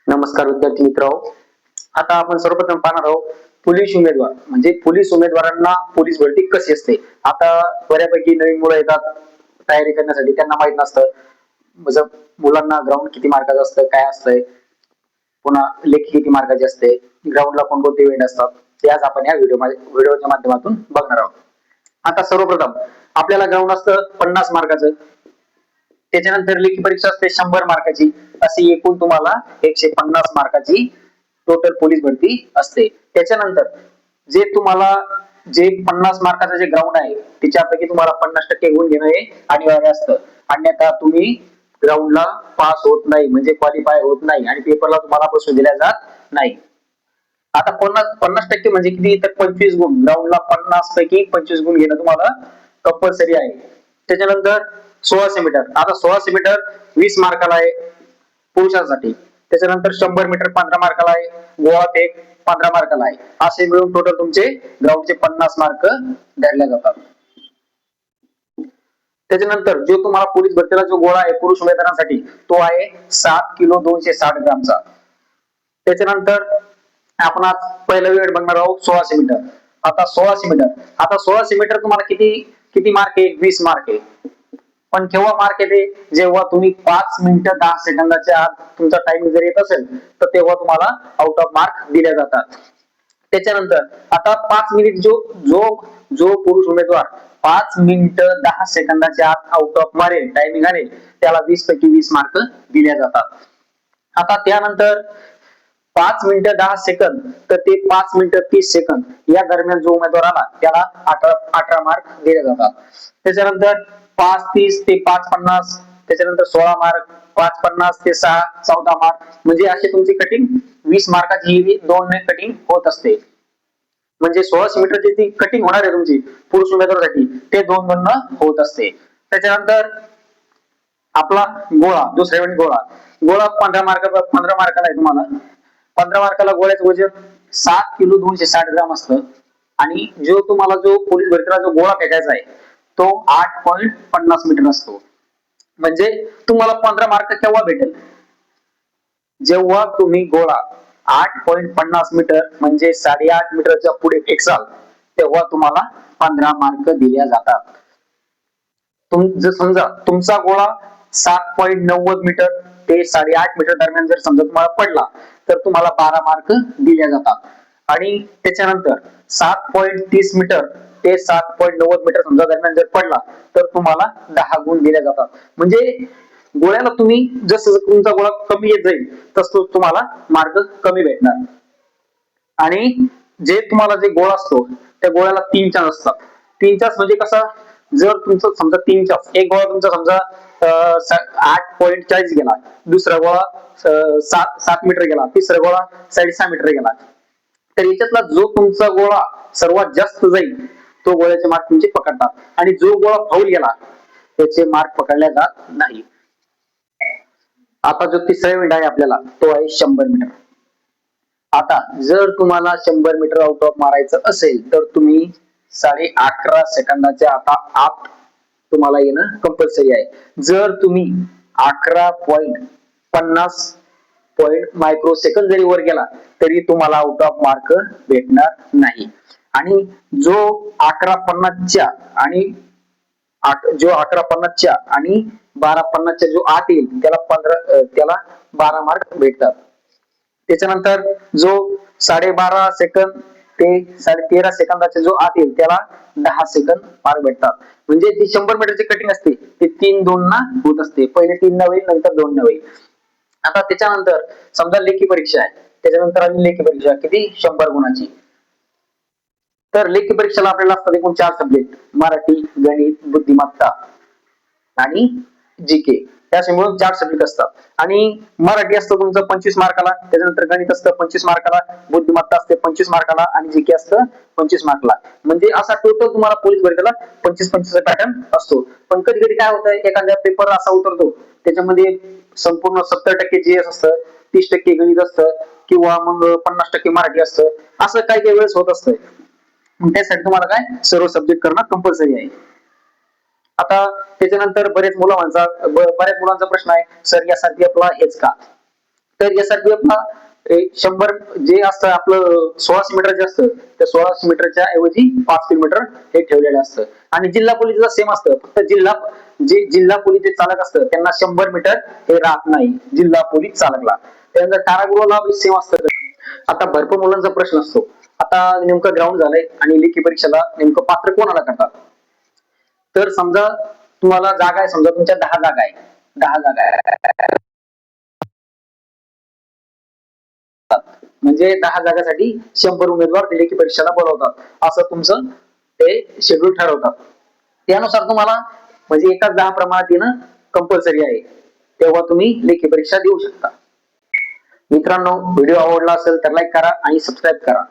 नमस्कार विद्यार्थी मित्रांनो. आता आपण सर्वप्रथम पाहणार आहोत पोलीस उमेदवार म्हणजे पोलीस उमेदवारांना पोलीस भरती कशी असते. आता बऱ्यापैकी नवीन मुलं येतात तयारी करण्यासाठी, त्यांना माहित नसतं म्हणजे मुलांना ग्राउंड किती मार्काचं असतं, काय असतंय, पुन्हा लेखी किती मार्काची असते, ग्राउंडला कोणकोणते इव्हेंट असतात, ते आज आपण या व्हिडिओच्या माध्यमातून बघणार आहोत. आता सर्वप्रथम आपल्याला ग्राउंड असतं 50 मार्काचं, त्याच्यानंतर लेखी परीक्षा असते 100 मार्काची, अशी एकूण तुम्हाला 150 मार्काची टोटल पोलीस भरती असते. त्याच्यानंतर जे तुम्हाला जे 50 मार्काचं जे ग्राउंड आहे त्याच्यापैकी तुम्हाला 50% गुण घेणं हे अनिवार्य असतं, अन्यथा तुम्ही ग्राउंडला पास होत नाही म्हणजे क्वालिफाय होत नाही आणि पेपरला तुम्हाला प्रश्न दिला जात नाही. आता 50% म्हणजे किती, तर 25 गुण. ग्राउंडला 50 पैकी 25 गुण घेणं तुम्हाला कंपल्सरी आहे. त्याच्यानंतर 1600 मीटर. आता 1600 मीटर 20 मार्काला आहे पुरुषांसाठी. त्याच्यानंतर 100 मीटर 15 मार्काला आहे, गोळा फेक 15 मार्काला आहे. असे मिळून टोटल तुमचे ग्राउंडचे 50 मार्क धरले जातात. त्याच्यानंतर जो तुम्हाला पोलीस भरतीला जो गोळा आहे पुरुष उमेदवारांसाठी तो आहे 7 किलो 260 ग्रामचा. त्याच्यानंतर आपण आज पहिला वेळ बघणार आहोत 1600 मीटर. आता 1600 मीटर तुम्हाला किती किती मार्क आहे, 20 मार्क आहे. पण केव्हा मार्क येते, जेव्हा तुम्ही 5 मिनिटं 10 सेकंदाच्या आत तुमचा टायमिंग जर येत असेल तर तेव्हा तुम्हाला आउट ऑफ मार्क दिले जातात. त्याच्यानंतर आता 5 मिनिट जो जो जो पुरुष उमेदवार 5 मिनिटं 10 सेकंदाच्या आत आउट ऑफ मारेल, टायमिंग आणेल, त्याला 20 पैकी 20 मार्क दिले जातात. आता त्यानंतर 5 मिनिटं 10 सेकंद तर ते 5 मिनिटं 30 सेकंद या दरम्यान जो उमेदवार आला त्याला 18 मार्क दिले जातात. त्याच्यानंतर 5:30 ते 5:50, त्याच्यानंतर 16 मार्क, 5:50 ते 14 मार्क, म्हणजे अशी तुमची कटिंग 20 मार्काची ही 2 कटिंग होत असते. म्हणजे 1600 मीटरची ती कटिंग होणार आहे तुमची पुरुष उमेदवारासाठी ते 2 होत असते. त्याच्यानंतर आपला गोळा, दुसऱ्या वेळी गोळा 15 मार्काला आहे तुम्हाला. 15 मार्काला गोळ्याचं वजन 7 किलो 260 ग्राम असतं आणि जो तुम्हाला जो पोलीस भरतीला जो गोळा फेकायचा आहे तो 8.50 मीटर असतो. म्हणजे तुम्हाला 15 मार्क केव्हा भेटेल, जेव्हा तुम्ही गोळा 8.50 मीटर म्हणजे 8.5 मीटरच्या पुढे फेकसाल तेव्हा तुम्हाला 15 मार्क दिले जातात. जर समजा तुमचा गोळा 7.90 मीटर ते 8.5 मीटर दरम्यान जर समजा तुम्हाला पडला तर तुम्हाला 12 मार्क दिले जातात. आणि त्याच्यानंतर 7.30 मीटर ते 7.90 मीटर समजा दरम्यान जर पडला तर तुम्हाला 10 गुण दिले जातात. म्हणजे गोळ्याला तुम्ही जसं तुमचा गोळा कमी येत जाईल तसं तुम्हाला मार्क कमी भेटणार. आणि जे तुम्हाला जे गोळा असतो त्या गोळ्याला 3 चान्स असतात. 3 चान्स म्हणजे कसा, जर तुमचं समजा 3 चान्स, एक गोळा तुमचा समजा 8.40 गेला, दुसरा गोळा 7 मीटर गेला, तिसरा गोळा 6.5 मीटर गेला, तर याच्यातला जो तुमचा गोळा सर्वात जास्त जाईल तो गोळ्याचे मार्क तुमचे पकडतात. आणि जो गोळा फाऊल गेला त्याचे मार्क पकडले जात नाही. आता जो तिसरा इव्हेंट आहे आपल्याला तो आहे 100 मीटर. आता जर तुम्हाला 100 मीटर आउट ऑफ मारायचं असेल तर तुम्ही 11.5 सेकंदाच्या आत तुम्हाला येणं कंपल्सरी आहे. जर तुम्ही 11.50 मायक्रो सेकंद जरी वर गेला तरी तुम्हाला आउट ऑफ मार्क भेटणार नाही. आणि जो 11.50च्या आणि 12.50च्या जो आत येईल त्याला 12 मार्क भेटतात. त्याच्यानंतर जो 12.5 सेकंद ते 13.5 सेकंदाचा जो आत येईल त्याला 10 सेकंद मार्क भेटतात. म्हणजे ती 100 मीटरची कटिंग असते ते 3-2 ना होत असते. पहिले 3 न होईल, नंतर 2 न होईल. आता त्याच्यानंतर समजा लेखी परीक्षा आहे, त्याच्यानंतर आली लेखी परीक्षा किती 100 गुणाची. तर लेखी परीक्षेला आपल्याला असतात एकूण 4 सब्जेक्ट, मराठी, गणित, बुद्धिमत्ता आणि जीके. त्याचे मिळून 4 सब्जेक्ट असतात. आणि मराठी असतं तुमचं 25 मार्काला, त्याच्यानंतर गणित असतं 25 मार्काला, बुद्धिमत्ता असते 25 मार्काला आणि जीके असतं 25 मार्काला. म्हणजे असा टोटल तुम्हाला पोलीस भरतीला 25-25 पॅटर्न असतो. पण कधी कधी काय होतं, एखाद्या पेपर असा उतरतो त्याच्यामध्ये संपूर्ण 70% जीएस असतं, 30% गणित असतं किंवा मग 50% मराठी असतं, असं काही काही वेळेस होत असतं. त्यासाठी तुम्हाला काय सर्व सब्जेक्ट करणं कंपल्सरी आहे. आता त्याच्यानंतर बऱ्याच मुलांचा प्रश्न आहे, सर यासाठी आपला हेच का, तर एसआरपीएफ ला 100 जे असतं आपलं 1600 मीटर जे असतं त्या 1600 मीटरच्या ऐवजी 5 किलोमीटर हे ठेवलेलं असतं. आणि जिल्हा पोलीसला सेम असतं, फक्त जिल्हा पोलीस जे चालक असतं त्यांना 100 मीटर हे राहत नाही जिल्हा पोलीस चालकला. त्यानंतर कारागृहाला सेम असतं. आता भरपूर मुलांचा प्रश्न असतो, आता नेमकं ग्राउंड झालंय आणि लेखी परीक्षेला नेमकं पात्र कोणाला करतात. तर समजा तुम्हाला जागा आहे, समजा तुमच्या 10 जागा आहे, 10 जागा आहे, म्हणजे 10 जागासाठी 100 उमेदवार लेखी परीक्षेला बोलवतात, असं तुमचं ते शेड्यूल ठरवतात. त्यानुसार तुम्हाला म्हणजे एकाच 10 प्रमाणात येणं कंपल्सरी आहे, तेव्हा तुम्ही लेखी परीक्षा देऊ शकता. मित्रांनो, व्हिडिओ आवडला असेल तर लाईक करा आणि सबस्क्राईब करा.